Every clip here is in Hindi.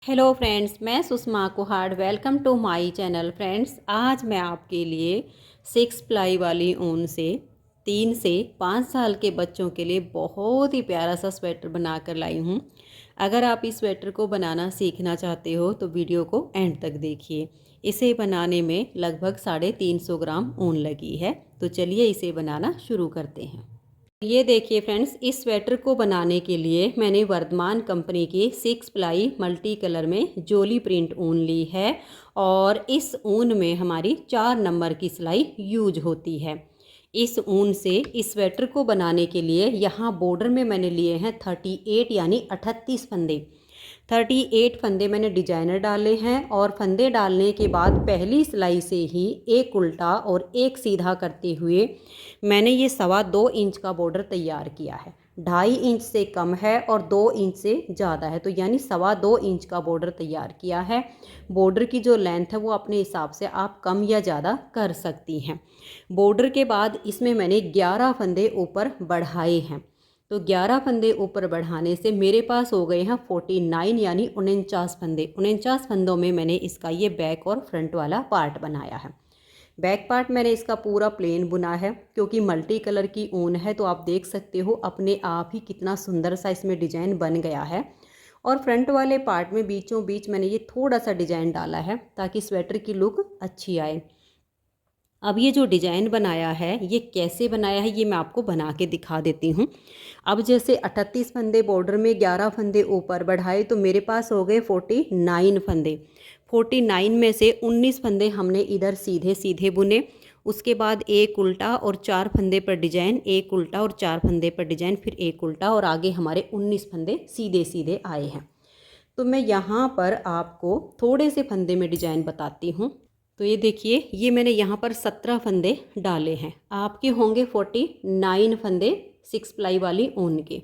हेलो फ्रेंड्स, मैं Sushma Kuhad. Welcome to my channel. Friends, आज मैं आपके लिए 6 प्लाई वाली ऊन से 3 से 5 साल के बच्चों के लिए बहुत ही प्यारा सा स्वेटर बनाकर लाई हूँ। अगर आप इस स्वेटर को बनाना सीखना चाहते हो तो वीडियो को एंड तक देखिए। इसे बनाने में लगभग 350 ग्राम ऊन लगी है। तो चलिए इसे बनाना शुरू करते हैं। ये देखिए फ्रेंड्स, इस स्वेटर को बनाने के लिए मैंने वर्धमान कंपनी की 6 प्लाई मल्टी कलर में जोली प्रिंट ऊन ली है और इस ऊन में हमारी 4 नंबर की सिलाई यूज होती है। इस ऊन से इस स्वेटर को बनाने के लिए यहाँ बॉर्डर में मैंने लिए हैं 38 यानी 38 फंदे। 38 फंदे मैंने डिजाइनर डाले हैं और फंदे डालने के बाद पहली सिलाई से ही एक उल्टा और एक सीधा करते हुए मैंने ये 2.25 इंच का बॉर्डर तैयार किया है। 2.5 इंच से कम है और 2 इंच से ज़्यादा है, तो यानी 2.25 इंच का बॉर्डर तैयार किया है। बॉर्डर की जो लेंथ है वो अपने हिसाब से आप कम या ज़्यादा कर सकती हैं। बॉर्डर के बाद इसमें मैंने 11 फंदे ऊपर बढ़ाए हैं। तो 11 फंदे ऊपर बढ़ाने से मेरे पास हो गए हैं 49 यानी 49 फंदे। 49 फंदों में मैंने इसका ये बैक और फ्रंट वाला पार्ट बनाया है। बैक पार्ट मैंने इसका पूरा प्लेन बुना है क्योंकि मल्टी कलर की ऊन है, तो आप देख सकते हो अपने आप ही कितना सुंदर सा इसमें डिजाइन बन गया है। और फ्रंट वाले पार्ट में बीचों बीच मैंने ये थोड़ा सा डिजाइन डाला है ताकि स्वेटर की लुक अच्छी आए। अब ये जो डिज़ाइन बनाया है ये कैसे बनाया है ये मैं आपको बना के दिखा देती हूँ। अब जैसे 38 फंदे बॉर्डर में 11 फंदे ऊपर बढ़ाए तो मेरे पास हो गए 49 फंदे। 49 में से 19 फंदे हमने इधर सीधे सीधे बुने। उसके बाद एक उल्टा और 4 फंदे पर डिजाइन, एक उल्टा और 4 फंदे पर डिजाइन, फिर एक उल्टा और आगे हमारे 19 फंदे सीधे सीधे आए हैं। तो मैं यहाँ पर आपको थोड़े से फंदे में डिजाइन बताती हूँ। तो ये देखिए, ये मैंने यहाँ पर 17 फंदे डाले हैं। आपके होंगे 49 फंदे 6 प्लाई वाली ऊन के।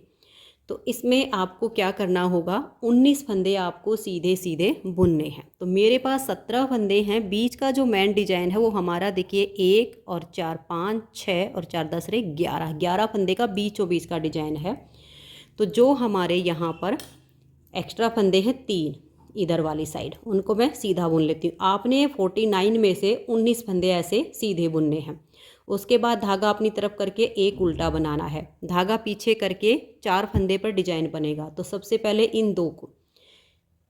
तो इसमें आपको क्या करना होगा, 19 फंदे आपको सीधे सीधे बुनने हैं। तो मेरे पास 17 फंदे हैं। बीच का जो मेन डिजाइन है वो हमारा देखिए 1 और 4 5 6 और 4 10 रे 11 फंदे का बीचों बीच का डिजाइन है। तो जो हमारे यहाँ पर एक्स्ट्रा फंदे हैं 3 इधर वाली साइड, उनको मैं सीधा बुन लेती हूँ। आपने 49 में से 19 फंदे ऐसे सीधे बुनने हैं। उसके बाद धागा अपनी तरफ करके एक उल्टा बनाना है। धागा पीछे करके 4 फंदे पर डिजाइन बनेगा। तो सबसे पहले इन दो को,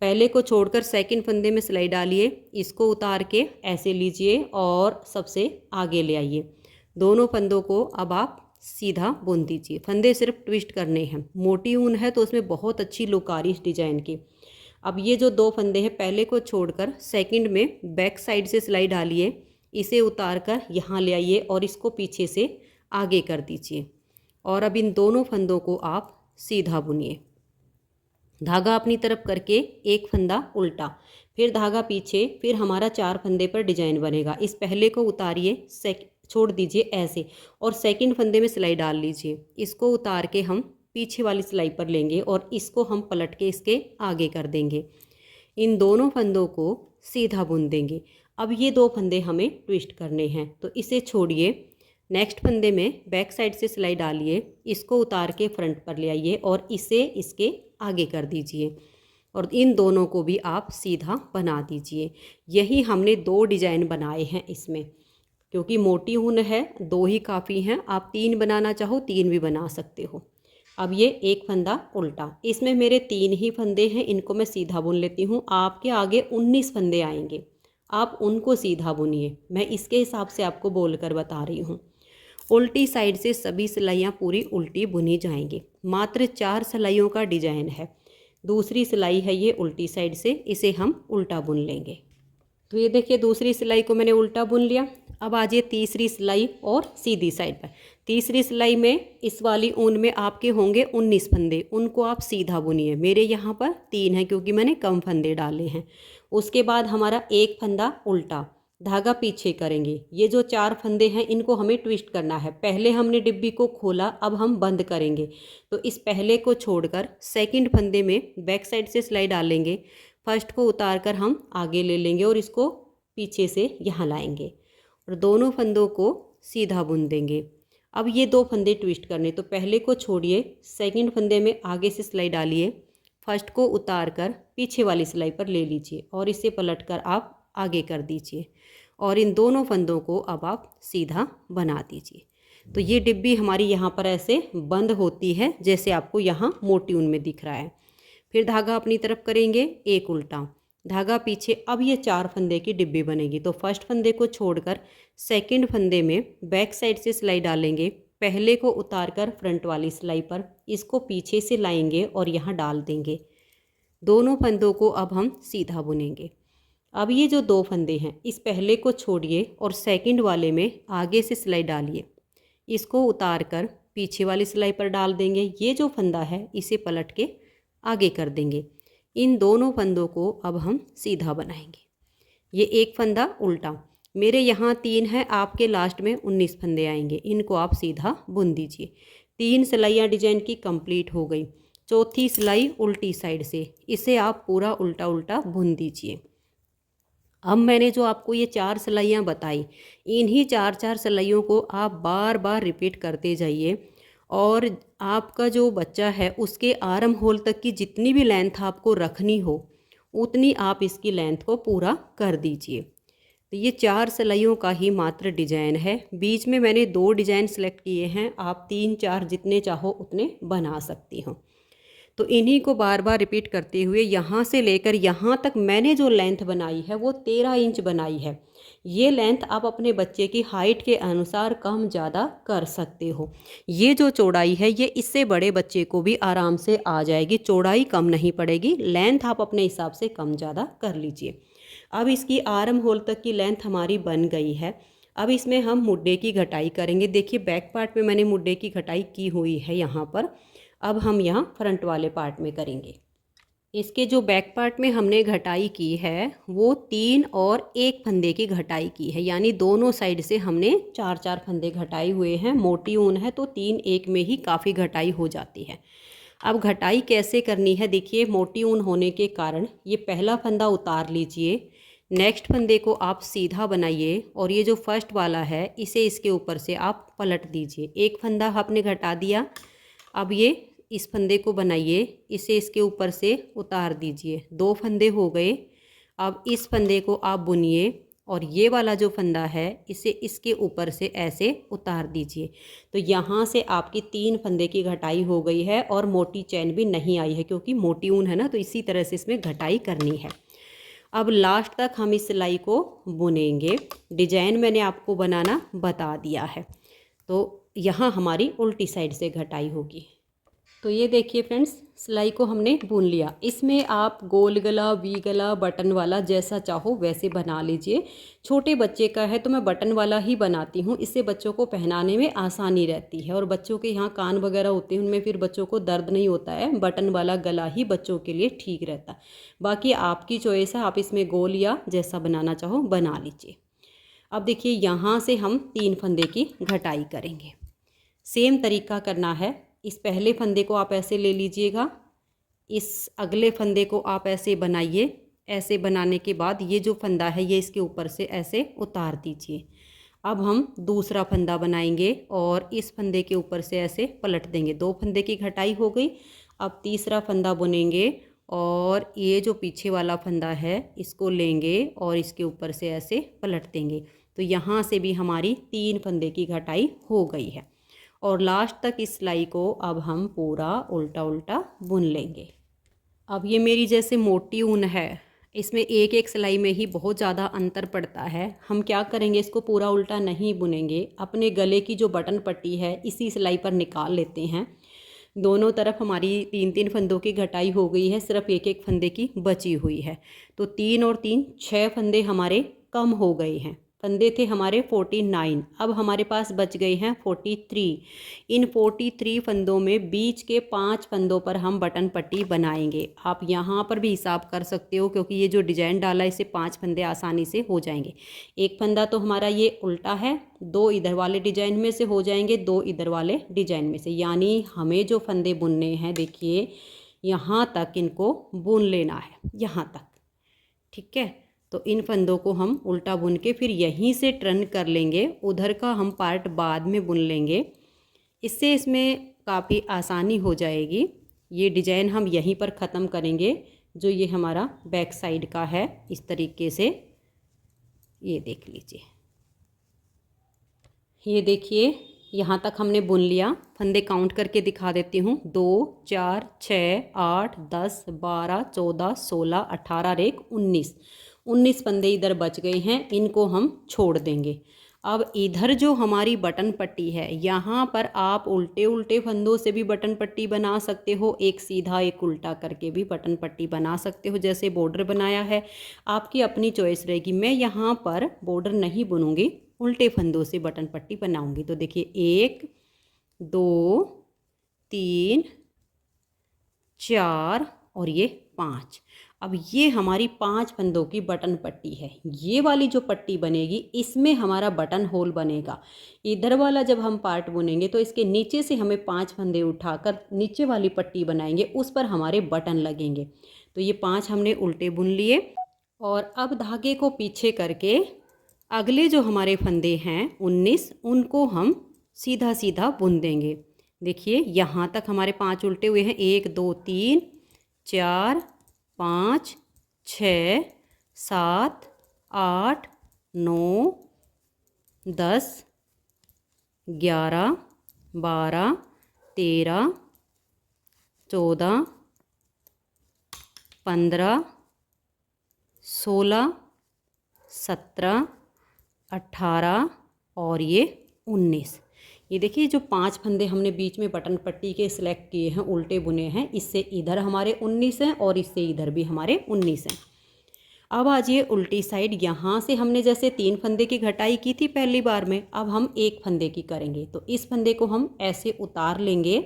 पहले को छोड़कर सेकंड फंदे में सिलाई डालिए, इसको उतार के ऐसे लीजिए और सबसे आगे ले आइए। दोनों फंदों को अब आप सीधा बुन दीजिए। फंदे सिर्फ ट्विस्ट करने हैं। मोटी ऊन है तो उसमें बहुत अच्छी लुक आ रही इस डिजाइन की। अब ये जो 2 फंदे हैं पहले को छोड़कर सेकंड में बैक साइड से सिलाई डालिए, इसे उतार कर यहाँ ले आइए और इसको पीछे से आगे कर दीजिए। और अब इन दोनों फंदों को आप सीधा बुनिए। धागा अपनी तरफ करके एक फंदा उल्टा, फिर धागा पीछे, फिर हमारा 4 फंदे पर डिजाइन बनेगा। इस पहले को उतारिए, छोड़ दीजिए ऐसे और सेकंड फंदे में सिलाई डाल लीजिए। इसको उतार के हम पीछे वाली सिलाई पर लेंगे और इसको हम पलट के इसके आगे कर देंगे। इन दोनों फंदों को सीधा बुन देंगे। अब ये 2 फंदे हमें ट्विस्ट करने हैं, तो इसे छोड़िए। नेक्स्ट फंदे में बैक साइड से सिलाई डालिए, इसको उतार के फ्रंट पर ले आइए और इसे इसके आगे कर दीजिए और इन दोनों को भी आप सीधा बना दीजिए। यही हमने 2 डिजाइन बनाए हैं इसमें। क्योंकि मोटी ऊन है 2 ही काफ़ी हैं। आप 3 बनाना चाहो 3 भी बना सकते हो। अब ये एक फंदा उल्टा, इसमें मेरे 3 ही फंदे हैं, इनको मैं सीधा बुन लेती हूँ। आपके आगे 19 फंदे आएंगे, आप उनको सीधा बुनिए। मैं इसके हिसाब से आपको बोल कर बता रही हूँ। उल्टी साइड से सभी सिलाइयाँ पूरी उल्टी बुनी जाएंगी। मात्र 4 सिलाइयों का डिजाइन है। दूसरी सिलाई है ये उल्टी साइड से, इसे हम उल्टा बुन लेंगे। तो ये देखिए, दूसरी सिलाई को मैंने उल्टा बुन लिया। अब आ जाइए तीसरी सिलाई और सीधी साइड पर। तीसरी सिलाई में इस वाली ऊन में आपके होंगे 19 फंदे, उनको आप सीधा बुनिए। मेरे यहाँ पर 3 हैं क्योंकि मैंने कम फंदे डाले हैं। उसके बाद हमारा एक फंदा उल्टा, धागा पीछे करेंगे। ये जो 4 फंदे हैं इनको हमें ट्विस्ट करना है। पहले हमने डिब्बी को खोला, अब हम बंद करेंगे। तो इस पहले को छोड़कर सेकंड फंदे में बैक साइड से सिलाई डालेंगे। फर्स्ट को उतार कर हम आगे ले लेंगे और इसको पीछे से यहाँ लाएंगे और दोनों फंदों को सीधा बुन देंगे। अब ये 2 फंदे ट्विस्ट करने, तो पहले को छोड़िए, सेकंड फंदे में आगे से सिलाई डालिए, फर्स्ट को उतार कर पीछे वाली सिलाई पर ले लीजिए और इसे पलटकर आप आगे कर दीजिए और इन दोनों फंदों को अब आप सीधा बना दीजिए। तो ये डिब्बी हमारी यहाँ पर ऐसे बंद होती है जैसे आपको यहाँ मोटी ऊन में दिख रहा है। फिर धागा अपनी तरफ करेंगे, एक उल्टा धागा पीछे। अब ये 4 फंदे की डिब्बी बनेगी। तो फर्स्ट फंदे को छोड़कर सेकंड फंदे में बैक साइड से सिलाई डालेंगे, पहले को उतार कर फ्रंट वाली सिलाई पर इसको पीछे से लाएंगे और यहाँ डाल देंगे। दोनों फंदों को अब हम सीधा बुनेंगे। अब ये जो 2 फंदे हैं इस पहले को छोड़िए और सेकंड वाले में आगे से सिलाई डालिए, इसको उतार कर पीछे वाली सिलाई पर डाल देंगे। ये जो फंदा है इसे पलट के आगे कर देंगे। इन दोनों फंदों को अब हम सीधा बनाएंगे। ये एक फंदा उल्टा, मेरे यहाँ 3 है, आपके लास्ट में 19 फंदे आएंगे। इनको आप सीधा बुन दीजिए। 3 सिलाइयाँ डिजाइन की कंप्लीट हो गई। चौथी सिलाई उल्टी साइड से, इसे आप पूरा उल्टा उल्टा बुन दीजिए। अब मैंने जो आपको ये 4 सिलाइयाँ बताई, इन्हीं 4 सिलाइयों को आप बार बार रिपीट करते जाइए और आपका जो बच्चा है उसके आर्म होल तक की जितनी भी लेंथ आपको रखनी हो उतनी आप इसकी लेंथ को पूरा कर दीजिए। तो ये 4 सिलाइयों का ही मात्र डिजाइन है। बीच में मैंने 2 डिजाइन सेलेक्ट किए हैं, आप 3-4 जितने चाहो उतने बना सकती हो। तो इन्हीं को बार बार रिपीट करते हुए यहाँ से लेकर यहाँ तक मैंने जो लेंथ बनाई है वो 13 इंच बनाई है। ये लेंथ आप अपने बच्चे की हाइट के अनुसार कम ज़्यादा कर सकते हो। ये जो चौड़ाई है ये इससे बड़े बच्चे को भी आराम से आ जाएगी, चौड़ाई कम नहीं पड़ेगी, लेंथ आप अपने हिसाब से कम ज़्यादा कर लीजिए। अब इसकी आर्म होल तक की लेंथ हमारी बन गई है। अब इसमें हम मुड्डे की घटाई करेंगे। देखिए बैक पार्ट में मैंने मुड्डे की घटाई की हुई है यहाँ पर। अब हम यहाँ फ्रंट वाले पार्ट में करेंगे। इसके जो बैक पार्ट में हमने घटाई की है वो 3 और 1 फंदे की घटाई की है, यानी दोनों साइड से हमने 4-4 फंदे घटाए हुए हैं। मोटी ऊन है तो 3-1 में ही काफ़ी घटाई हो जाती है। अब घटाई कैसे करनी है, देखिए मोटी ऊन होने के कारण ये पहला फंदा उतार लीजिए, नेक्स्ट फंदे को आप सीधा बनाइए और ये जो फर्स्ट वाला है इसे इसके ऊपर से आप पलट दीजिए। एक फंदा आपने घटा दिया, अब ये इस फंदे को बनाइए, इसे इसके ऊपर से उतार दीजिए। 2 फंदे हो गए। अब इस फंदे को आप बुनिए और ये वाला जो फंदा है इसे इसके ऊपर से ऐसे उतार दीजिए। तो यहाँ से आपकी 3 फंदे की घटाई हो गई है और मोटी चैन भी नहीं आई है, क्योंकि मोटी ऊन है ना, तो इसी तरह से इसमें घटाई करनी है। अब लास्ट तक हम इस सिलाई को बुनेंगे। डिजाइन मैंने आपको बनाना बता दिया है। तो यहाँ हमारी उल्टी साइड से घटाई होगी। तो ये देखिए फ्रेंड्स, सिलाई को हमने बुन लिया। इसमें आप गोल गला, वी गला, बटन वाला जैसा चाहो वैसे बना लीजिए। छोटे बच्चे का है तो मैं बटन वाला ही बनाती हूँ, इससे बच्चों को पहनाने में आसानी रहती है और बच्चों के यहाँ कान वगैरह होते हैं उनमें फिर बच्चों को दर्द नहीं होता है। बटन वाला गला ही बच्चों के लिए ठीक रहता है। बाकी आपकी चॉइस है, आप इसमें गोल या जैसा बनाना चाहो बना लीजिए। अब देखिए यहाँ से हम 3 फंदे की घटाई करेंगे। सेम तरीका करना है। इस पहले फंदे को आप ऐसे ले लीजिएगा, इस अगले फंदे को आप ऐसे बनाइए। ऐसे बनाने के बाद ये जो फंदा है ये इसके ऊपर से ऐसे उतार दीजिए। अब हम दूसरा फंदा बनाएंगे और इस फंदे के ऊपर से ऐसे पलट देंगे। 2 फंदे की घटाई हो गई। अब तीसरा फंदा बुनेंगे और ये जो पीछे वाला फंदा है इसको लेंगे और इसके ऊपर से ऐसे पलट देंगे। तो यहाँ से भी हमारी 3 फंदे की घटाई हो गई है और लास्ट तक इस सिलाई को अब हम पूरा उल्टा उल्टा बुन लेंगे। अब ये मेरी जैसे मोटी ऊन है, इसमें एक एक सिलाई में ही बहुत ज़्यादा अंतर पड़ता है। हम क्या करेंगे, इसको पूरा उल्टा नहीं बुनेंगे। अपने गले की जो बटन पट्टी है इसी सिलाई पर निकाल लेते हैं। दोनों तरफ हमारी 3-3 फंदों की घटाई हो गई है, सिर्फ एक एक फंदे की बची हुई है। तो 3 और 3 6 फंदे हमारे कम हो गए हैं। फंदे थे हमारे 49, अब हमारे पास बच गए हैं 43। इन 43 फंदों में बीच के 5 फंदों पर हम बटन पट्टी बनाएंगे। आप यहाँ पर भी हिसाब कर सकते हो, क्योंकि ये जो डिजाइन डाला है इसे 5 फंदे आसानी से हो जाएंगे। एक फंदा तो हमारा ये उल्टा है, 2 इधर वाले डिजाइन में से हो जाएंगे, 2 इधर वाले डिजाइन में से। यानी हमें जो फंदे बुनने हैं, देखिए यहाँ तक इनको बुन लेना है, यहाँ तक, ठीक है। तो इन फंदों को हम उल्टा बुन के फिर यहीं से टर्न कर लेंगे। उधर का हम पार्ट बाद में बुन लेंगे, इससे इसमें काफ़ी आसानी हो जाएगी। ये डिजाइन हम यहीं पर ख़त्म करेंगे। जो ये हमारा बैक साइड का है, इस तरीके से ये देख लीजिए। ये देखिए यहाँ तक हमने बुन लिया। फंदे काउंट करके दिखा देती हूँ। 2 4 6 8 10 12 14 16 18 और 19 फंदे इधर बच गए हैं। इनको हम छोड़ देंगे। अब इधर जो हमारी बटन पट्टी है, यहाँ पर आप उल्टे उल्टे फंदों से भी बटन पट्टी बना सकते हो, एक सीधा एक उल्टा करके भी बटन पट्टी बना सकते हो। जैसे बॉर्डर बनाया है, आपकी अपनी चॉइस रहेगी। मैं यहाँ पर बॉर्डर नहीं बुनूंगी, उल्टे फंदों से बटन पट्टी बनाऊंगी। तो देखिए 1 2 3 4 और ये 5। अब ये हमारी 5 फंदों की बटन पट्टी है। ये वाली जो पट्टी बनेगी, इसमें हमारा बटन होल बनेगा। इधर वाला जब हम पार्ट बुनेंगे तो इसके नीचे से हमें 5 फंदे उठाकर नीचे वाली पट्टी बनाएंगे, उस पर हमारे बटन लगेंगे। तो ये 5 हमने उल्टे बुन लिए। और अब धागे को पीछे करके अगले जो हमारे फंदे हैं 19, उनको हम सीधा सीधा बुन देंगे। देखिए यहाँ तक हमारे 5 उल्टे हुए हैं। 1 2 3 4 5 6 7 8 9 10 11 12 13 14 15 16 17 18 और ये 19। ये देखिए जो 5 फंदे हमने बीच में बटन पट्टी के सिलेक्ट किए हैं, उल्टे बुने हैं, इससे इधर हमारे 19 हैं और इससे इधर भी हमारे 19 हैं। अब आ जाइए उल्टी साइड। यहाँ से हमने जैसे 3 फंदे की घटाई की थी पहली बार में, अब हम 1 फंदे की करेंगे। तो इस फंदे को हम ऐसे उतार लेंगे,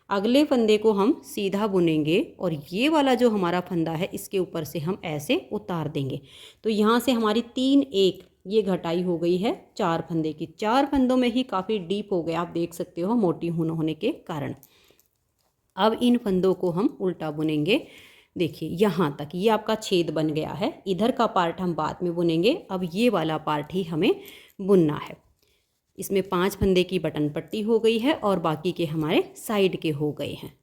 अगले फंदे को हम सीधा बुनेंगे और ये वाला जो हमारा फंदा है इसके ऊपर से हम ऐसे उतार देंगे। तो यहाँ से हमारी 3 1 ये घटाई हो गई है 4 फंदे की। 4 फंदों में ही काफ़ी डीप हो गया, आप देख सकते हो, मोटी होने के कारण। अब इन फंदों को हम उल्टा बुनेंगे। देखिए यहाँ तक ये आपका छेद बन गया है। इधर का पार्ट हम बाद में बुनेंगे, अब ये वाला पार्ट ही हमें बुनना है। इसमें 5 फंदे की बटन पट्टी हो गई है और बाकी के हमारे साइड के हो गए हैं।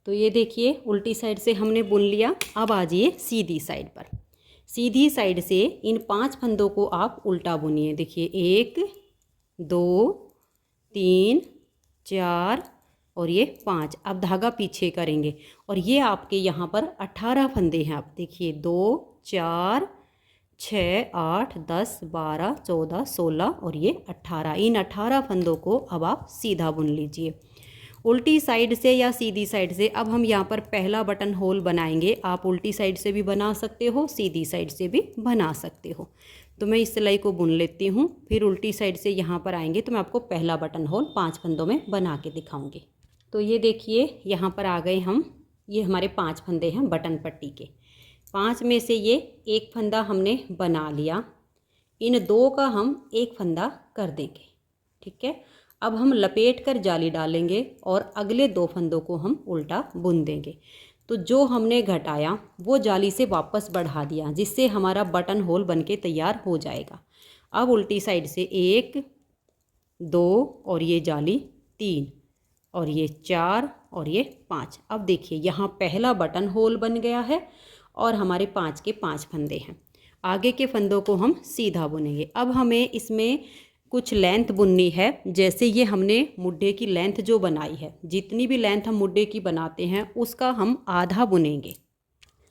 तो ये देखिए उल्टी साइड से हमने बुन लिया। अब आ जाइए सीधी साइड पर। सीधी साइड से इन 5 फंदों को आप उल्टा बुनिए। देखिए 1 2 3 4 और ये 5। अब धागा पीछे करेंगे और ये आपके यहाँ पर 18 फंदे हैं। आप देखिए 2 4 6 8 10 12 14 16 और ये 18। इन 18 फंदों को अब आप सीधा बुन लीजिए उल्टी साइड से या सीधी साइड से। अब हम यहाँ पर पहला बटन होल बनाएंगे। आप उल्टी साइड से भी बना सकते हो, सीधी साइड से भी बना सकते हो। तो मैं इस सिलाई को बुन लेती हूँ, फिर उल्टी साइड से यहाँ पर आएंगे तो मैं आपको पहला बटन होल 5 फंदों में बना के दिखाऊंगी। तो ये देखिए यहाँ पर आ गए हम। ये हमारे 5 फंदे हैं बटन पट्टी के। 5 में से ये 1 फंदा हमने बना लिया। इन 2 का हम 1 फंदा कर देंगे, ठीक है। अब हम लपेट कर जाली डालेंगे और अगले 2 फंदों को हम उल्टा बुन देंगे। तो जो हमने घटाया वो जाली से वापस बढ़ा दिया, जिससे हमारा बटन होल बनके तैयार हो जाएगा। अब उल्टी साइड से 1 2 और ये जाली 3 और ये 4 और ये 5। अब देखिए यहाँ पहला बटन होल बन गया है और हमारे 5 के 5 फंदे हैं। आगे के फंदों को हम सीधा बुनेंगे। अब हमें इसमें कुछ लेंथ बुननी है। जैसे ये हमने मुड्ढे की लेंथ जो बनाई है, जितनी भी लेंथ हम मुड्ढे की बनाते हैं उसका हम आधा बुनेंगे।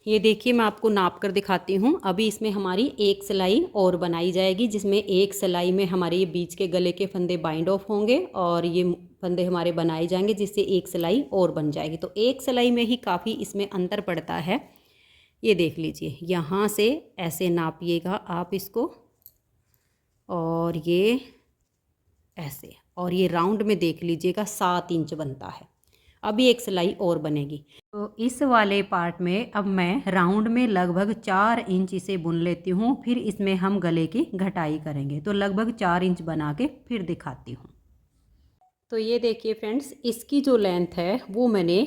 ये देखिए मैं आपको नाप कर दिखाती हूँ। अभी इसमें हमारी 1 सिलाई और बनाई जाएगी, जिसमें 1 सिलाई में हमारे ये बीच के गले के फंदे बाइंड ऑफ होंगे और ये फंदे हमारे बनाए जाएंगे, जिससे 1 सिलाई और बन जाएगी। तो 1 सिलाई में ही काफ़ी इसमें अंतर पड़ता है। ये देख लीजिए, यहाँ से ऐसे नापिएगा आप इसको और ये ऐसे, और ये राउंड में देख लीजिएगा 7 इंच बनता है। अभी 1 सिलाई और बनेगी। तो इस वाले पार्ट में अब मैं राउंड में लगभग 4 इंच इसे बुन लेती हूँ, फिर इसमें हम गले की घटाई करेंगे। तो लगभग 4 इंच बना के फिर दिखाती हूँ। तो ये देखिए फ्रेंड्स, इसकी जो लेंथ है वो मैंने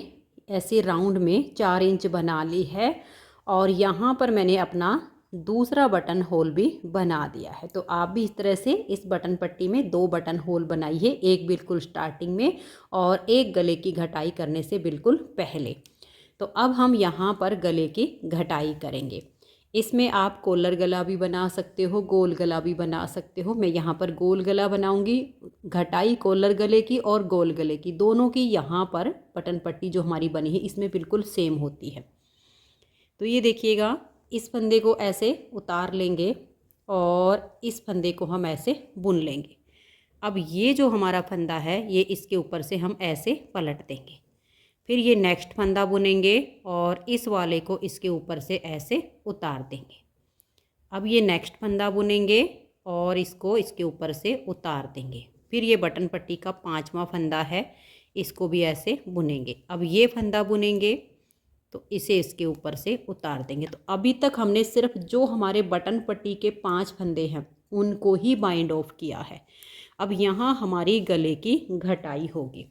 ऐसे राउंड में 4 इंच बना ली है और यहाँ पर मैंने अपना दूसरा बटन होल भी बना दिया है। तो आप भी इस तरह से इस बटन पट्टी में 2 बटन होल बनाइए, एक बिल्कुल स्टार्टिंग में और एक गले की घटाई करने से बिल्कुल पहले। तो अब हम यहाँ पर गले की घटाई करेंगे। इसमें आप कॉलर गला भी बना सकते हो, गोल गला भी बना सकते हो। मैं यहाँ पर गोल गला बनाऊँगी। घटाई कॉलर गले की और गोल गले की दोनों की यहाँ पर बटन पट्टी जो हमारी बनी है इसमें बिल्कुल सेम होती है। तो ये देखिएगा, इस फंदे को ऐसे उतार लेंगे और इस फंदे को हम ऐसे बुन लेंगे। अब ये जो हमारा फंदा है ये इसके ऊपर से हम ऐसे पलट देंगे। फिर ये नेक्स्ट फंदा बुनेंगे और इस वाले को इसके ऊपर से ऐसे उतार देंगे। अब ये नेक्स्ट फंदा बुनेंगे और इसको इसके ऊपर से उतार देंगे। फिर ये बटन पट्टी का 5वां फंदा है, इसको भी ऐसे बुनेंगे। अब ये फंदा बुनेंगे तो इसे इसके ऊपर से उतार देंगे। तो अभी तक हमने सिर्फ जो हमारे बटन पट्टी के 5 फंदे हैं उनको ही बाइंड ऑफ किया है। अब यहाँ हमारी गले की घटाई होगी।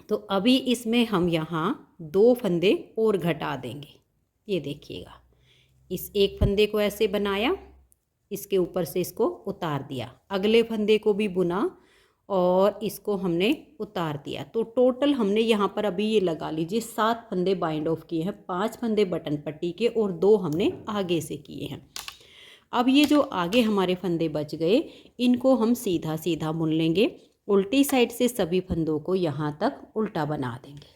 तो अभी इसमें हम यहाँ 2 फंदे और घटा देंगे। ये देखिएगा, इस एक फंदे को ऐसे बनाया, इसके ऊपर से इसको उतार दिया, अगले फंदे को भी बुना और इसको हमने उतार दिया। तो टोटल हमने यहाँ पर अभी ये लगा लीजिए 7 फंदे बाइंड ऑफ किए हैं। 5 फंदे बटन पट्टी के और 2 हमने आगे से किए हैं। अब ये जो आगे हमारे फंदे बच गए इनको हम सीधा सीधा बुन लेंगे। उल्टी साइड से सभी फंदों को यहाँ तक उल्टा बना देंगे।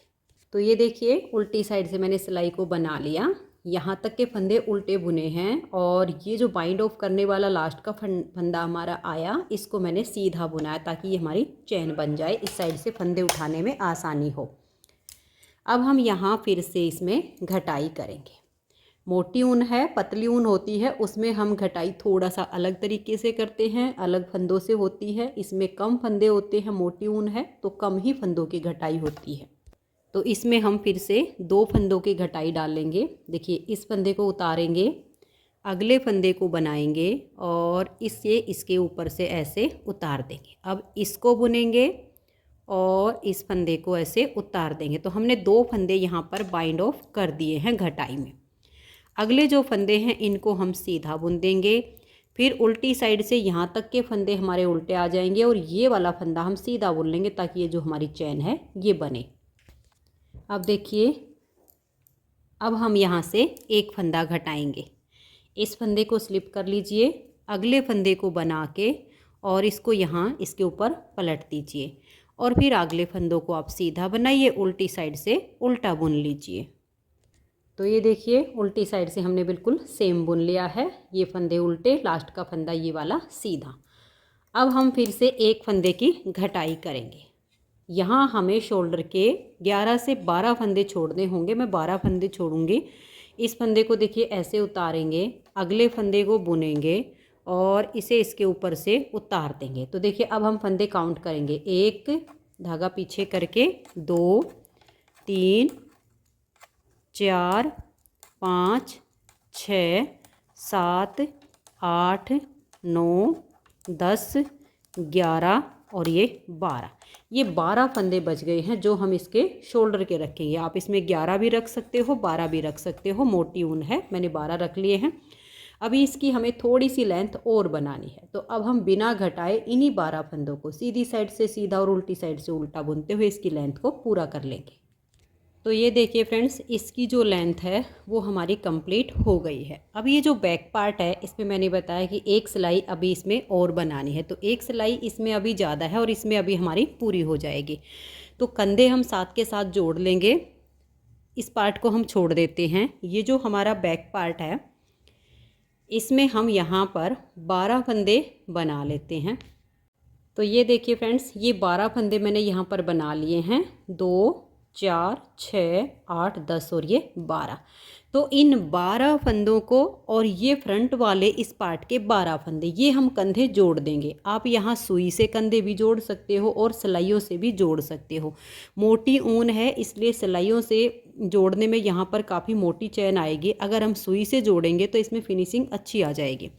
तो ये देखिए, उल्टी साइड से मैंने सिलाई को बना लिया, यहाँ तक के फंदे उल्टे बुने हैं और ये जो बाइंड ऑफ करने वाला लास्ट का फंदा हमारा आया इसको मैंने सीधा बुनाया ताकि ये हमारी चैन बन जाए, इस साइड से फंदे उठाने में आसानी हो। अब हम यहाँ फिर से इसमें घटाई करेंगे। मोटी ऊन है, पतली ऊन होती है, उसमें हम घटाई थोड़ा सा अलग तरीके से करते हैं, अलग फंदों से होती है। इसमें कम फंदे होते हैं, मोटी ऊन है तो कम ही फंदों की घटाई होती है। तो इसमें हम फिर से 2 फंदों की घटाई डालेंगे। देखिए, इस फंदे को उतारेंगे, अगले फंदे को बनाएंगे और इसे इसके ऊपर से ऐसे उतार देंगे। अब इसको बुनेंगे और इस फंदे को ऐसे उतार देंगे। तो हमने 2 फंदे यहाँ पर बाइंड ऑफ कर दिए हैं घटाई में। अगले जो फंदे हैं इनको हम सीधा बुन देंगे। फिर उल्टी साइड से यहाँ तक के फंदे हमारे उल्टे आ जाएंगे और ये वाला फंदा हम सीधा बुन लेंगे ताकि ये जो हमारी चैन है ये बने। अब देखिए, अब हम यहाँ से एक फंदा घटाएंगे। इस फंदे को स्लिप कर लीजिए, अगले फंदे को बना के और इसको यहाँ इसके ऊपर पलट दीजिए और फिर अगले फंदों को आप सीधा बनाइए, उल्टी साइड से उल्टा बुन लीजिए। तो ये देखिए, उल्टी साइड से हमने बिल्कुल सेम बुन लिया है। ये फंदे उल्टे, लास्ट का फंदा ये वाला सीधा। अब हम फिर से एक फंदे की घटाई करेंगे। यहाँ हमें शोल्डर के 11 से 12 फंदे छोड़ने होंगे। मैं 12 फंदे छोड़ूंगी। इस फंदे को देखिए ऐसे उतारेंगे, अगले फंदे को बुनेंगे और इसे इसके ऊपर से उतार देंगे। तो देखिए, अब हम फंदे काउंट करेंगे, 1 धागा पीछे करके, 2 3 4 5 6 7 8 9 10 11 और ये 12। ये 12 फंदे बच गए हैं जो हम इसके शोल्डर के रखेंगे। आप इसमें 11 भी रख सकते हो, 12 भी रख सकते हो। मोटी ऊन है, मैंने 12 रख लिए हैं। अभी इसकी हमें थोड़ी सी लेंथ और बनानी है। तो अब हम बिना घटाए इन्हीं 12 फंदों को सीधी साइड से सीधा और उल्टी साइड से उल्टा बुनते हुए इसकी लेंथ को पूरा कर लेंगे। तो ये देखिए फ्रेंड्स, इसकी जो लेंथ है वो हमारी कंप्लीट हो गई है। अब ये जो बैक पार्ट है इसमें मैंने बताया कि एक सिलाई अभी इसमें और बनानी है। तो एक सिलाई इसमें अभी ज़्यादा है और इसमें अभी हमारी पूरी हो जाएगी। तो कंधे हम साथ के साथ जोड़ लेंगे, इस पार्ट को हम छोड़ देते हैं। ये जो हमारा बैक पार्ट है इसमें हम यहाँ पर 12 फंदे बना लेते हैं। तो ये देखिए फ्रेंड्स, ये 12 फंदे मैंने यहाँ पर बना लिए हैं, 2 4 6 8 10 और ये 12। तो इन 12 फंदों को और ये फ्रंट वाले इस पार्ट के 12 फंदे ये हम कंधे जोड़ देंगे। आप यहाँ सुई से कंधे भी जोड़ सकते हो और सिलाइयों से भी जोड़ सकते हो। मोटी ऊन है इसलिए सिलाइयों से जोड़ने में यहाँ पर काफ़ी मोटी चैन आएगी। अगर हम सुई से जोड़ेंगे तो इसमें फिनिशिंग अच्छी आ जाएगी।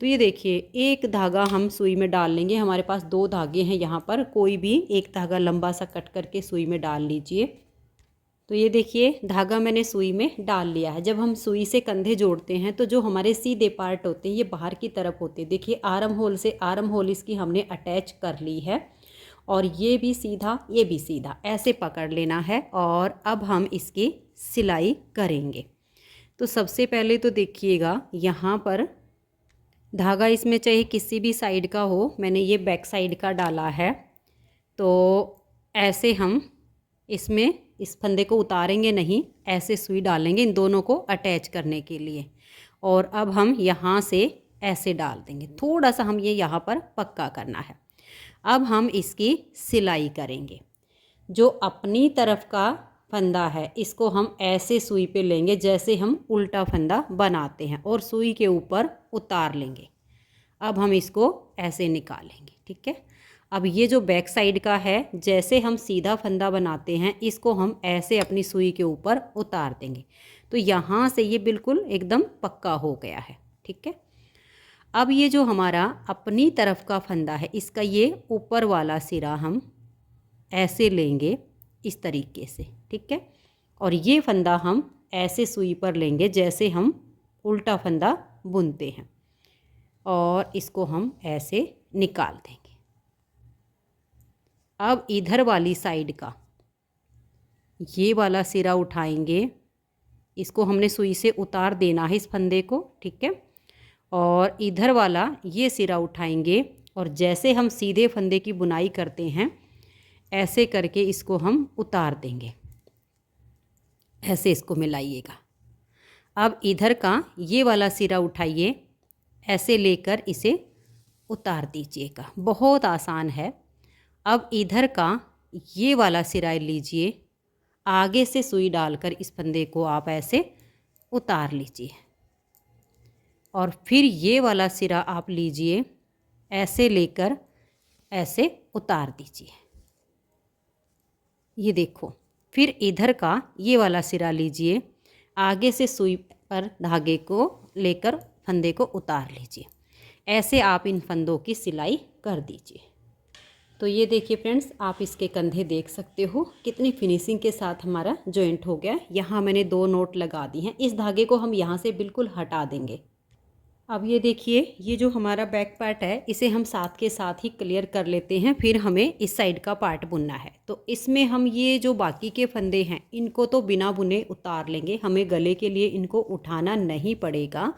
तो ये देखिए, एक धागा हम सुई में डाल लेंगे। हमारे पास 2 धागे हैं यहाँ पर, कोई भी एक धागा लंबा सा कट करके सुई में डाल लीजिए। तो ये देखिए धागा मैंने सुई में डाल लिया है। जब हम सुई से कंधे जोड़ते हैं तो जो हमारे सीधे पार्ट होते हैं ये बाहर की तरफ होते हैं। देखिए आर्म होल से आर्म होल इसकी हमने अटैच कर ली है और ये भी सीधा ये भी सीधा ऐसे पकड़ लेना है। और अब हम इसकी सिलाई करेंगे। तो सबसे पहले तो देखिएगा यहाँ पर धागा इसमें चाहे किसी भी साइड का हो, मैंने ये बैक साइड का डाला है। तो ऐसे हम इसमें इस फंदे को उतारेंगे नहीं, ऐसे सुई डालेंगे इन दोनों को अटैच करने के लिए। और अब हम यहाँ से ऐसे डाल देंगे, थोड़ा सा हम ये यहाँ पर पक्का करना है। अब हम इसकी सिलाई करेंगे। जो अपनी तरफ का फंदा है इसको हम ऐसे सुई पे लेंगे जैसे हम उल्टा फंदा बनाते हैं और सुई के ऊपर उतार लेंगे। अब हम इसको ऐसे निकालेंगे, ठीक है। अब ये जो बैक साइड का है, जैसे हम सीधा फंदा बनाते हैं इसको हम ऐसे अपनी सुई के ऊपर उतार देंगे। तो यहाँ से ये बिल्कुल एकदम पक्का हो गया है, ठीक है। अब ये जो हमारा अपनी तरफ का फंदा है इसका ये ऊपर वाला सिरा हम ऐसे लेंगे इस तरीके से, ठीक है। और ये फंदा हम ऐसे सुई पर लेंगे जैसे हम उल्टा फंदा बुनते हैं और इसको हम ऐसे निकाल देंगे। अब इधर वाली साइड का ये वाला सिरा उठाएंगे, इसको हमने सुई से उतार देना है इस फंदे को, ठीक है। और इधर वाला ये सिरा उठाएंगे और जैसे हम सीधे फंदे की बुनाई करते हैं ऐसे करके इसको हम उतार देंगे, ऐसे इसको मिलाइएगा। अब इधर का ये वाला सिरा उठाइए, ऐसे लेकर इसे उतार दीजिएगा, बहुत आसान है। अब इधर का ये वाला सिरा लीजिए, आगे से सुई डालकर इस फंदे को आप ऐसे उतार लीजिए और फिर ये वाला सिरा आप लीजिए, ऐसे लेकर ऐसे उतार दीजिए। ये देखो, फिर इधर का ये वाला सिरा लीजिए, आगे से सुई पर धागे को लेकर फंदे को उतार लीजिए। ऐसे आप इन फंदों की सिलाई कर दीजिए। तो ये देखिए फ्रेंड्स, आप इसके कंधे देख सकते हो कितनी फिनिशिंग के साथ हमारा जॉइंट हो गया। यहाँ मैंने 2 नोट लगा दी हैं। इस धागे को हम यहाँ से बिल्कुल हटा देंगे। अब ये देखिए, ये जो हमारा बैक पार्ट है इसे हम साथ के साथ ही क्लियर कर लेते हैं। फिर हमें इस साइड का पार्ट बुनना है। तो इसमें हम ये जो बाकी के फंदे हैं इनको तो बिना बुने उतार लेंगे, हमें गले के लिए इनको उठाना नहीं पड़ेगा।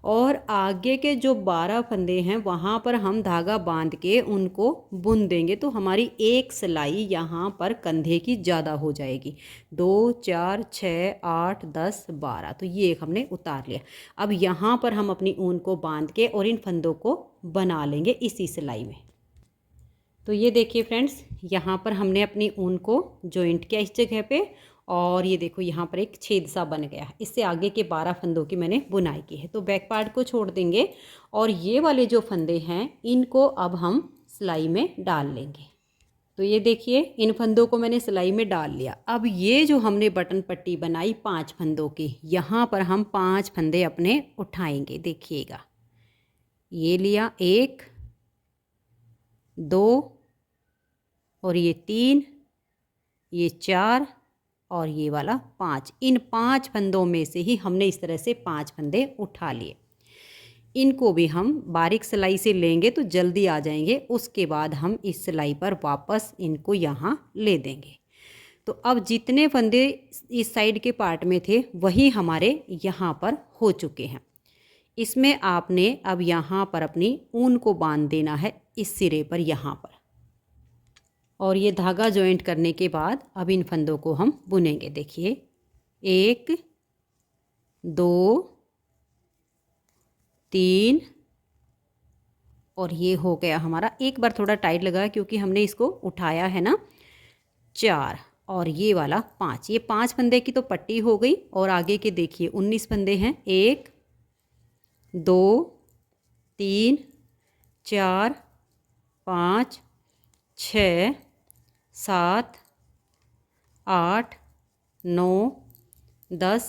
और आगे के जो 12 फंदे हैं वहाँ पर हम धागा बांध के उनको बुन देंगे। तो हमारी एक सिलाई यहाँ पर कंधे की ज़्यादा हो जाएगी। 2 4 6 8 10 12, तो ये एक हमने उतार लिया। अब यहाँ पर हम अपनी ऊन को बांध के और इन फंदों को बना लेंगे इसी सिलाई में। तो ये देखिए फ्रेंड्स, यहाँ पर हमने अपनी ऊन को जॉइंट किया इस जगह पे और ये देखो यहाँ पर एक छेद सा बन गया है। इससे आगे के 12 फंदों की मैंने बुनाई की है। तो बैक पार्ट को छोड़ देंगे और ये वाले जो फंदे हैं इनको अब हम सिलाई में डाल लेंगे। तो ये देखिए, इन फंदों को मैंने सिलाई में डाल लिया। अब ये जो हमने बटन पट्टी बनाई 5 फंदों की, यहाँ पर हम 5 फंदे अपने उठाएंगे। देखिएगा, ये लिया 1 2 और ये 3, ये 4 और ये वाला 5। इन 5 फंदों में से ही हमने इस तरह से 5 फंदे उठा लिए। इनको भी हम बारीक सिलाई से लेंगे तो जल्दी आ जाएंगे। उसके बाद हम इस सिलाई पर वापस इनको यहाँ ले देंगे। तो अब जितने फंदे इस साइड के पार्ट में थे वही हमारे यहाँ पर हो चुके हैं। इसमें आपने अब यहाँ पर अपनी ऊन को बांध देना है इस सिरे पर यहाँ पर। और ये धागा जॉइंट करने के बाद अब इन फंदों को हम बुनेंगे। देखिए 1 2 3 और ये हो गया हमारा। एक बार थोड़ा टाइट लगा क्योंकि हमने इसको उठाया है ना। 4 और ये वाला 5। ये 5 फंदे की तो पट्टी हो गई। और आगे के देखिए 19 फंदे हैं। 1 2 3 4 5 6 7 8 9 10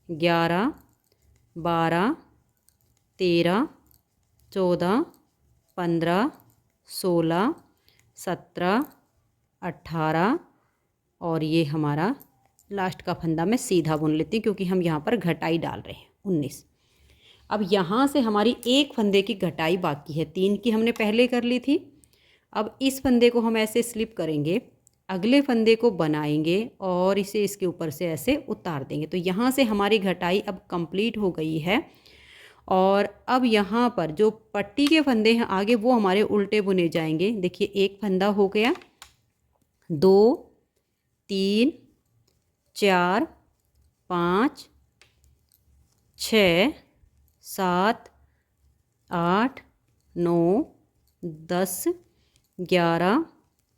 11 12 13 14 15 16 17 18 और ये हमारा लास्ट का फंदा मैं सीधा बुन लेती हूँ क्योंकि हम यहाँ पर घटाई डाल रहे हैं 19। अब यहाँ से हमारी एक फंदे की घटाई बाकी है, 3 की हमने पहले कर ली थी। अब इस फंदे को हम ऐसे स्लिप करेंगे, अगले फंदे को बनाएंगे और इसे इसके ऊपर से ऐसे उतार देंगे। तो यहाँ से हमारी घटाई अब कंप्लीट हो गई है। और अब यहाँ पर जो पट्टी के फंदे हैं आगे वो हमारे उल्टे बुने जाएंगे। देखिए एक फंदा हो गया, 2 3 4 5 6 7 8 9 10 11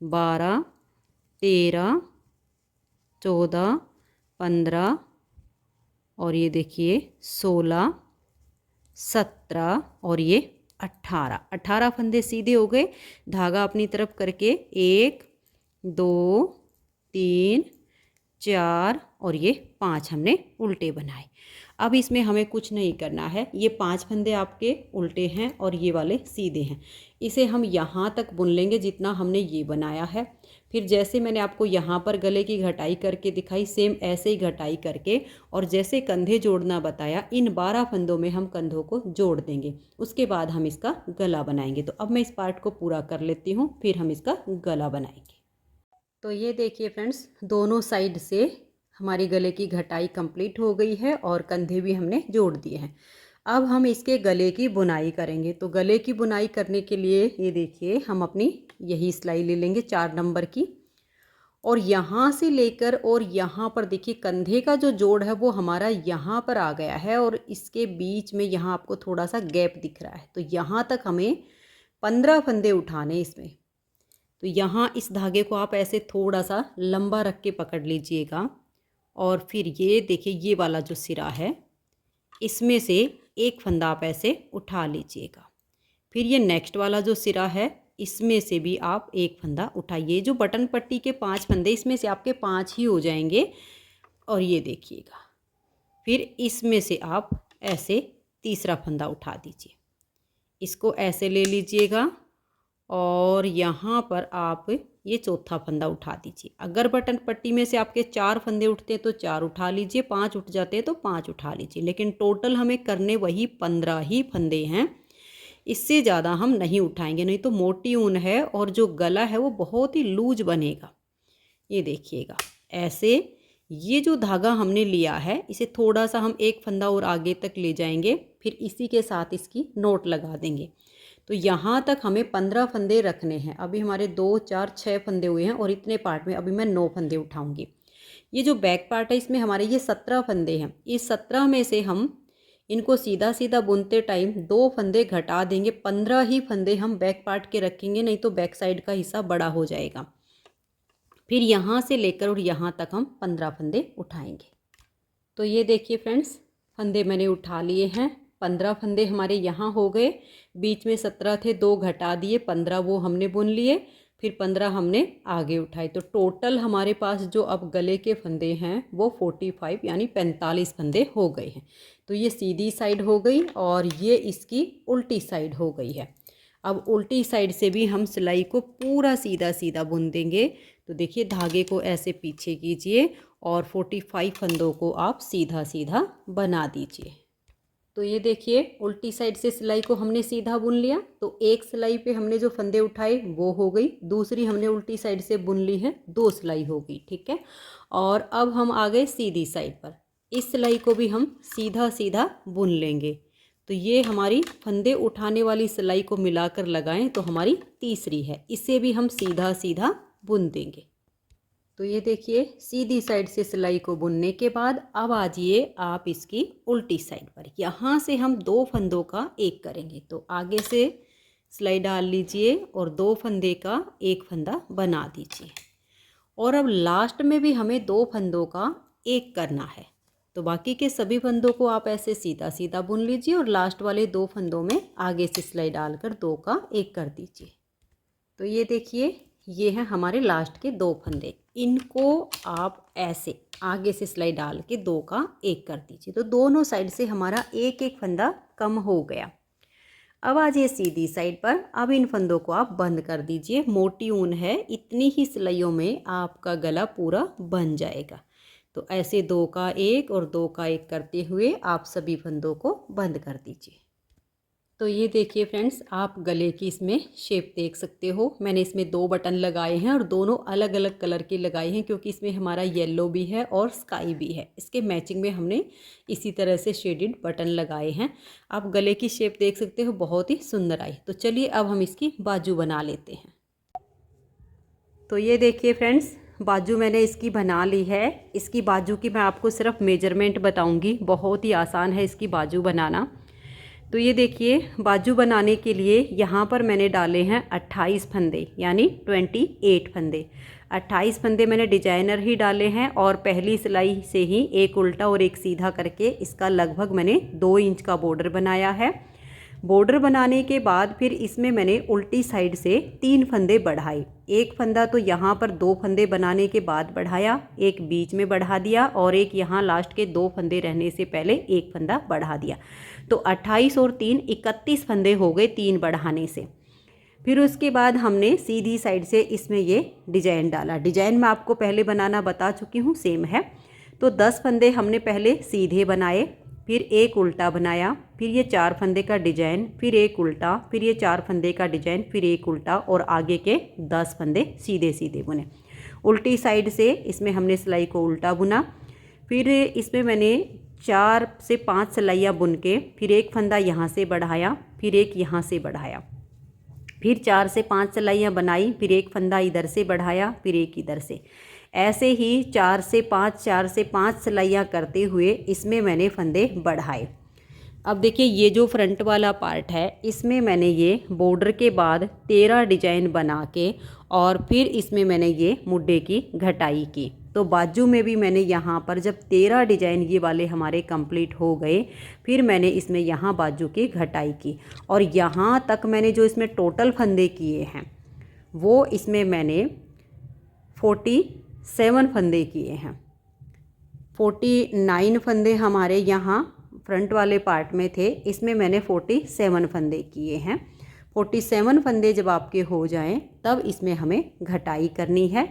12 13 14 15 और ये देखिए 16 17 और ये 18 फंदे सीधे हो गए। धागा अपनी तरफ करके 1 2 3 4 और ये 5 हमने उल्टे बनाए। अब इसमें हमें कुछ नहीं करना है, ये 5 फंदे आपके उल्टे हैं और ये वाले सीधे हैं। इसे हम यहाँ तक बुन लेंगे जितना हमने ये बनाया है। फिर जैसे मैंने आपको यहाँ पर गले की घटाई करके दिखाई, सेम ऐसे ही घटाई करके और जैसे कंधे जोड़ना बताया, इन 12 फंदों में हम कंधों को जोड़ देंगे। उसके बाद हम इसका गला बनाएंगे। तो अब मैं इस पार्ट को पूरा कर लेती हूँ, फिर हम इसका गला बनाएंगे। तो ये देखिए फ्रेंड्स, दोनों साइड से हमारी गले की घटाई कंप्लीट हो गई है और कंधे भी हमने जोड़ दिए हैं। अब हम इसके गले की बुनाई करेंगे। तो गले की बुनाई करने के लिए ये देखिए हम अपनी यही सिलाई ले लेंगे 4 नंबर की, और यहाँ से लेकर और यहाँ पर देखिए कंधे का जो जोड़ है वो हमारा यहाँ पर आ गया है और इसके बीच में यहाँ आपको थोड़ा सा गैप दिख रहा है। तो यहाँ तक हमें 15 फंदे उठाने इसमें। तो यहाँ इस धागे को आप ऐसे थोड़ा सा लंबा रख के पकड़ लीजिएगा और फिर ये देखिए ये वाला जो सिरा है इसमें से एक फंदा आप ऐसे उठा लीजिएगा। फिर ये नेक्स्ट वाला जो सिरा है इसमें से भी आप एक फंदा उठाइए। जो बटन पट्टी के 5 फंदे इसमें से आपके 5 ही हो जाएंगे। और ये देखिएगा, फिर इसमें से आप ऐसे तीसरा फंदा उठा दीजिए, इसको ऐसे ले लीजिएगा और यहाँ पर आप ये चौथा फंदा उठा दीजिए। अगर बटन पट्टी में से आपके 4 फंदे उठते हैं तो 4 उठा लीजिए, 5 उठ जाते हैं तो 5 उठा लीजिए, लेकिन टोटल हमें करने वही 15 ही फंदे हैं। इससे ज़्यादा हम नहीं उठाएंगे, नहीं तो मोटी ऊन है और जो गला है वो बहुत ही लूज बनेगा। ये देखिएगा ऐसे, ये जो धागा हमने लिया है इसे थोड़ा सा हम एक फंदा और आगे तक ले जाएंगे, फिर इसी के साथ इसकी नोट लगा देंगे। तो यहाँ तक हमें 15 फंदे रखने हैं। अभी हमारे 2 4 6 फंदे हुए हैं और इतने पार्ट में अभी मैं 9 फंदे उठाऊंगी। ये जो बैक पार्ट है इसमें हमारे ये 17 फंदे हैं। इस 17 में से हम इनको सीधा सीधा बुनते टाइम 2 फंदे घटा देंगे, 15 ही फंदे हम बैक पार्ट के रखेंगे, नहीं तो बैक साइड का हिस्सा बड़ा हो जाएगा। फिर यहाँ से लेकर और यहाँ तक हम 15 फंदे उठाएंगे। तो ये देखिए फ्रेंड्स, फंदे मैंने उठा लिए हैं। 15 फंदे हमारे यहाँ हो गए, बीच में 17 थे, 2 घटा दिए, 15 वो हमने बुन लिए, फिर 15 हमने आगे उठाए। तो टोटल हमारे पास जो अब गले के फंदे हैं वो 45 यानी 45 फंदे हो गए हैं। तो ये सीधी साइड हो गई और ये इसकी उल्टी साइड हो गई है। अब उल्टी साइड से भी हम सिलाई को पूरा सीधा सीधा बुन देंगे। तो देखिए धागे को ऐसे पीछे कीजिए और 45 फंदों को आप सीधा सीधा बना दीजिए। तो ये देखिए उल्टी साइड से सिलाई को हमने सीधा बुन लिया। तो एक सिलाई पे हमने जो फंदे उठाए वो हो गई, दूसरी हमने उल्टी साइड से बुन ली है, 2 सिलाई हो गई, ठीक है। और अब हम आ गए सीधी साइड पर, इस सिलाई को भी हम सीधा सीधा बुन लेंगे। तो ये हमारी फंदे उठाने वाली सिलाई को मिलाकर लगाएं तो हमारी तीसरी है, इसे भी हम सीधा सीधा बुन देंगे। तो ये देखिए सीधी साइड से सिलाई को बुनने के बाद अब आ जाइए आप इसकी उल्टी साइड पर। यहाँ से हम 2 फंदों का एक करेंगे। तो आगे से सिलाई डाल लीजिए और 2 फंदे का एक फंदा बना दीजिए। और अब लास्ट में भी हमें 2 फंदों का एक करना है। तो बाकी के सभी फंदों को आप ऐसे सीधा सीधा बुन लीजिए और लास्ट वाले 2 फंदों में आगे से सिलाई डालकर 2 का एक कर दीजिए। तो ये देखिए ये हैं हमारे लास्ट के 2 फंदे, इनको आप ऐसे आगे से सिलाई डाल के 2 का एक कर दीजिए। तो दोनों साइड से हमारा एक एक फंदा कम हो गया। अब आ जाइए सीधी साइड पर। अब इन फंदों को आप बंद कर दीजिए। मोटी ऊन है, इतनी ही सिलाइयों में आपका गला पूरा बन जाएगा। तो ऐसे 2 का 1 और 2 का 1 करते हुए आप सभी फंदों को बंद कर दीजिए। तो ये देखिए फ्रेंड्स, आप गले की इसमें शेप देख सकते हो। मैंने इसमें 2 बटन लगाए हैं और दोनों अलग अलग कलर के लगाए हैं, क्योंकि इसमें हमारा येलो भी है और स्काई भी है। इसके मैचिंग में हमने इसी तरह से शेडेड बटन लगाए हैं। आप गले की शेप देख सकते हो, बहुत ही सुंदर आई। तो चलिए अब हम इसकी बाजू बना लेते हैं। तो ये देखिए फ्रेंड्स, बाजू मैंने इसकी बना ली है। इसकी बाजू की मैं आपको सिर्फ मेजरमेंट बताऊंगी, बहुत ही आसान है इसकी बाजू बनाना। तो ये देखिए, बाजू बनाने के लिए यहाँ पर मैंने डाले हैं 28 फंदे, यानी 28 फंदे। 28 फंदे मैंने डिजाइनर ही डाले हैं और पहली सिलाई से ही एक उल्टा और एक सीधा करके इसका लगभग मैंने 2 इंच का बॉर्डर बनाया है। बॉर्डर बनाने के बाद फिर इसमें मैंने उल्टी साइड से 3 फंदे बढ़ाए। एक फंदा तो यहाँ पर 2 फंदे बनाने के बाद बढ़ाया, एक बीच में बढ़ा दिया और एक यहाँ लास्ट के 2 फंदे रहने से पहले एक फंदा बढ़ा दिया। तो 28 और 3 31 फंदे हो गए 3 बढ़ाने से। फिर उसके बाद हमने सीधी साइड से इसमें ये डिजाइन डाला। डिजाइन मैं आपको पहले बनाना बता चुकी हूँ, सेम है। तो 10 फंदे हमने पहले सीधे बनाए, फिर एक उल्टा बनाया, फिर ये 4 फंदे का डिजाइन, फिर एक उल्टा, फिर ये 4 फंदे का डिजाइन, फिर एक उल्टा और आगे के 10 फंदे सीधे सीधे बुने। उल्टी साइड से इसमें हमने सिलाई को उल्टा बुना। फिर इसमें मैंने 4 से 5 सिलाइयाँ बुन के फिर एक फंदा यहाँ से बढ़ाया, फिर एक यहाँ से बढ़ाया, फिर 4 से 5 सिलाइयाँ बनाई, फिर एक फंदा इधर से बढ़ाया, फिर एक इधर से। ऐसे ही 4 से 5 सिलाइयाँ करते हुए इसमें मैंने फंदे बढ़ाए। अब देखिए, ये जो फ्रंट वाला पार्ट है इसमें मैंने ये बॉर्डर के बाद 13 डिजाइन बना के और फिर इसमें मैंने ये मुड्ढे की घटाई की। तो बाजू में भी मैंने यहाँ पर जब 13 डिजाइन ये वाले हमारे कंप्लीट हो गए, फिर मैंने इसमें यहाँ बाजू की घटाई की और यहाँ तक मैंने जो इसमें टोटल फंदे किए हैं वो इसमें मैंने 47 फंदे किए हैं। 49 फंदे हमारे यहाँ फ्रंट वाले पार्ट में थे, इसमें मैंने 47 फंदे किए हैं। 47 फंदे जब आपके हो जाएं तब इसमें हमें घटाई करनी है।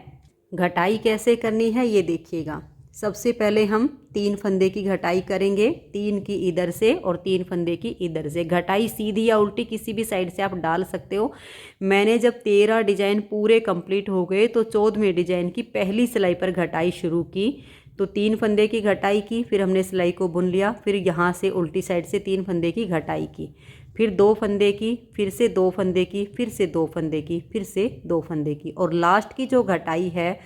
घटाई कैसे करनी है ये देखिएगा। सबसे पहले हम 3 फंदे की घटाई करेंगे, 3 की इधर से और 3 फंदे की इधर से। घटाई सीधी या उल्टी किसी भी साइड से आप डाल सकते हो। मैंने जब 13 डिजाइन पूरे कंप्लीट हो गए तो 14वें डिजाइन की पहली सिलाई पर घटाई शुरू की। तो 3 फंदे की घटाई की, फिर हमने सिलाई को बुन लिया, फिर यहाँ से उल्टी साइड से 3 फंदे की घटाई की, फिर 2 फंदे की, फिर से 2 फंदे की, फिर से 2 फंदे की, फिर से 2 फंदे की और लास्ट की जो घटाई है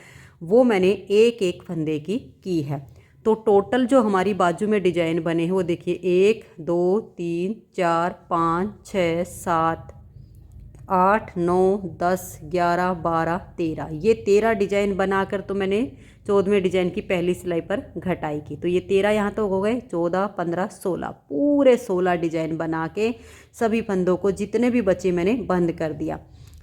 वो मैंने एक फंदे की है। तो टोटल जो हमारी बाजू में डिजाइन बने हैं वो देखिए 1 2 3 4 5 6 7 8 9 10 11 12 13, ये 13 डिजाइन बनाकर तो मैंने 14वें डिजाइन की पहली सिलाई पर घटाई की। तो ये 13 यहाँ तो हो गए, 14 15 16, पूरे 16 डिजाइन बना के सभी फंदों को जितने भी बचे मैंने बंद कर दिया।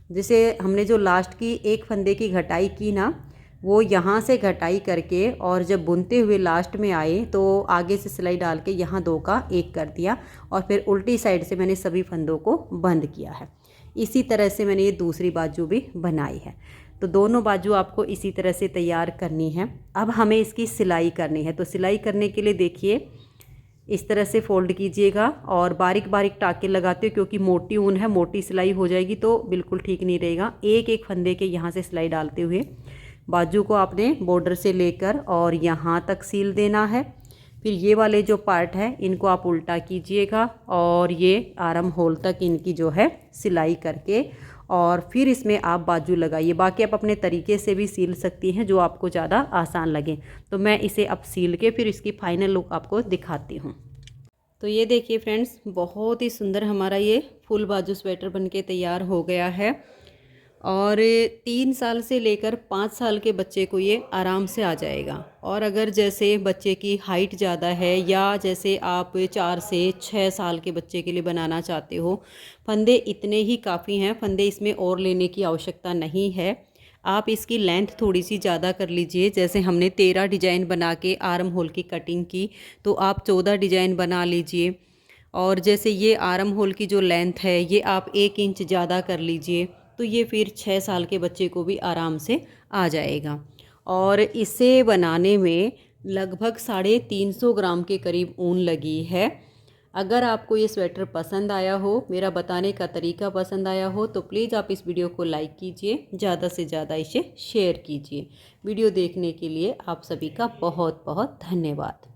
जैसे हमने जो लास्ट की एक फंदे की घटाई की ना, वो यहाँ से घटाई करके और जब बुनते हुए लास्ट में आए तो आगे से सिलाई डाल के यहाँ 2 का 1 कर दिया और फिर उल्टी साइड से मैंने सभी फंदों को बंद किया है। इसी तरह से मैंने ये दूसरी बाजू भी बनाई है। तो दोनों बाजू आपको इसी तरह से तैयार करनी है। अब हमें इसकी सिलाई करनी है। तो सिलाई करने के लिए देखिए इस तरह से फोल्ड कीजिएगा और बारीक बारीक टाके लगाते हो, क्योंकि मोटी ऊन है, मोटी सिलाई हो जाएगी तो बिल्कुल ठीक नहीं रहेगा। एक फंदे के यहाँ से सिलाई डालते हुए बाजू को आपने बॉर्डर से लेकर और यहाँ तक सील देना है। फिर ये वाले जो पार्ट है इनको आप उल्टा कीजिएगा और ये आर्म होल तक इनकी जो है सिलाई करके और फिर इसमें आप बाजू लगाइए। बाकी आप अपने तरीके से भी सील सकती हैं जो आपको ज़्यादा आसान लगे। तो मैं इसे अब सील के फिर इसकी फाइनल लुक आपको दिखाती हूँ। तो ये देखिए फ्रेंड्स, बहुत ही सुंदर हमारा ये फुल बाजू स्वेटर बनके तैयार हो गया है और 3 साल से लेकर 5 साल के बच्चे को ये आराम से आ जाएगा। और अगर जैसे बच्चे की हाइट ज़्यादा है या जैसे आप 4 से 6 साल के बच्चे के लिए बनाना चाहते हो, फंदे इतने ही काफ़ी हैं, फंदे इसमें और लेने की आवश्यकता नहीं है। आप इसकी लेंथ थोड़ी सी ज़्यादा कर लीजिए। जैसे हमने 13 डिजाइन बना के आर्म होल की कटिंग की, तो आप 14 डिजाइन बना लीजिए। और जैसे ये आर्म होल की जो लेंथ है ये आप 1 इंच ज़्यादा कर लीजिए, तो ये फिर 6 साल के बच्चे को भी आराम से आ जाएगा। और इसे बनाने में लगभग 350 ग्राम के करीब ऊन लगी है। अगर आपको ये स्वेटर पसंद आया हो, मेरा बताने का तरीका पसंद आया हो, तो प्लीज़ आप इस वीडियो को लाइक कीजिए, ज़्यादा से ज़्यादा इसे शेयर कीजिए। वीडियो देखने के लिए आप सभी का बहुत बहुत धन्यवाद।